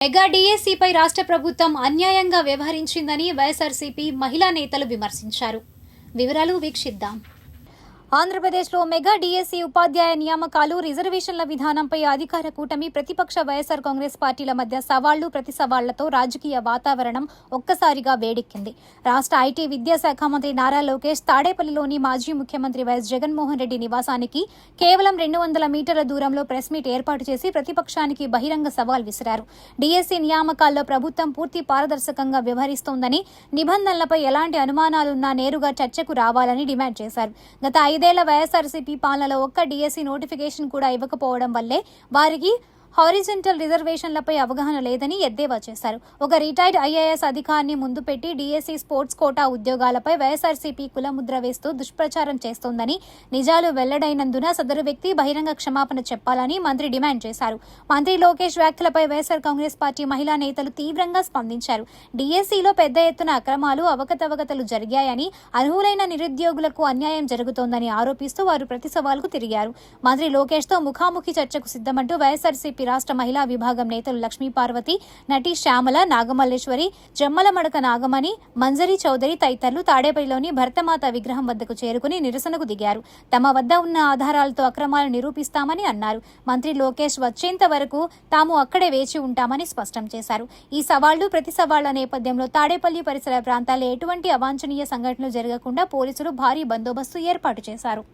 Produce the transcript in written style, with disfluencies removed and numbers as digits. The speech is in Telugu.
మెగా డీఎస్సీపై రాష్ట్ర ప్రభుత్వం అన్యాయంగా వ్యవహరించిందని వైఎస్ఆర్సీపీ మహిళా నేతలు విమర్శించారు. వివరాలు వీక్షిద్దాం. ఆంధ్రప్రదేశ్లో మెగా డీఎస్సీ ఉపాధ్యాయ నియామకాలు, రిజర్వేషన్ల విధానంపై అధికార కూటమి, ప్రతిపక్ష వైఎస్ఆర్ కాంగ్రెస్ పార్టీల మధ్య సవాళ్లు ప్రతి సవాళ్లతో రాజకీయ వాతావరణం ఒక్కసారిగా వేడెక్కింది. రాష్ట్ర ఐటీ విద్యాశాఖ మంత్రి నారా లోకేష్ తాడేపల్లిలోని మాజీ ముఖ్యమంత్రి వైఎస్ జగన్మోహన్ రెడ్డి నివాసానికి కేవలం 200 మీటర్ల దూరంలో ప్రెస్ మీట్ ఏర్పాటు చేసి ప్రతిపక్షానికి బహిరంగ సవాల్ విసిరారు. డీఎస్సీ నియామకాల్లో ప్రభుత్వం పూర్తి పారదర్శకంగా వ్యవహరిస్తోందని, నిబంధనలపై ఎలాంటి అనుమానాలున్నా నేరుగా చర్చకు రావాలని డిమాండ్ చేశారు. గత 5 ఏళ్ల వైఎస్ఆర్సీపీ పాలనలో ఒక్క డీఎస్సీ నోటిఫికేషన్ కూడా ఇవ్వకపోవడం వల్లే వారికి హారిజంటల్ రిజర్వేషన్లపై అవగాహన లేదని ఎద్దేవా చేశారు. ఒక రిటైర్డ్ ఐఏఎస్ అధికారిని ముందు పెట్టి డీఎస్సీ స్పోర్ట్స్ కోటా ఉద్యోగాలపై వైఎస్ఆర్సీపీ కులముద్ర వేస్తూ దుష్ప్రచారం చేస్తోందని, నిజాలు వెల్లడైనందున సదరు వ్యక్తి బహిరంగ క్షమాపణ చెప్పాలని మంత్రి డిమాండ్ చేశారు. మంత్రి లోకేష్ వ్యాఖ్యలపై వైఎస్ఆర్ కాంగ్రెస్ పార్టీ మహిళా నేతలు తీవ్రంగా స్పందించారు. డీఎస్సీలో పెద్ద ఎత్తున అక్రమాలు, అవకతవకతలు జరిగాయని, అర్హులైన నిరుద్యోగులకు అన్యాయం జరుగుతోందని ఆరోపిస్తూ వారు ప్రతి సవాల్కు తిరిగారు. మంత్రి లోకేష్తో ముఖాముఖి చర్చకు సిద్ధమంటూ వైఎస్ఆర్సీపీ రాష్ట్ర మహిళా విభాగం నేతలు లక్ష్మీ పార్వతి, నటి శ్యామల, నాగమల్లేశ్వరి, జమ్మలమడక నాగమణి, మంజరి చౌదరి తదితరులు తాడేపల్లిలోని భరతమాత విగ్రహం వద్దకు చేరుకుని నిరసనకు దిగారు. తమ వద్ద ఉన్న ఆధారాలతో అక్రమాలు నిరూపిస్తామని అన్నారు. మంత్రి లోకేష్ వచ్చేంత వరకు తాము అక్కడే వేచి ఉంటామని స్పష్టం చేశారు. ఈ సవాళ్లు ప్రతి సవాళ్ల నేపథ్యంలో తాడేపల్లి పరిసర ప్రాంతాల్లో ఎటువంటి అవాంఛనీయ సంఘటనలు జరగకుండా పోలీసులు భారీ బందోబస్తు ఏర్పాటు చేశారు.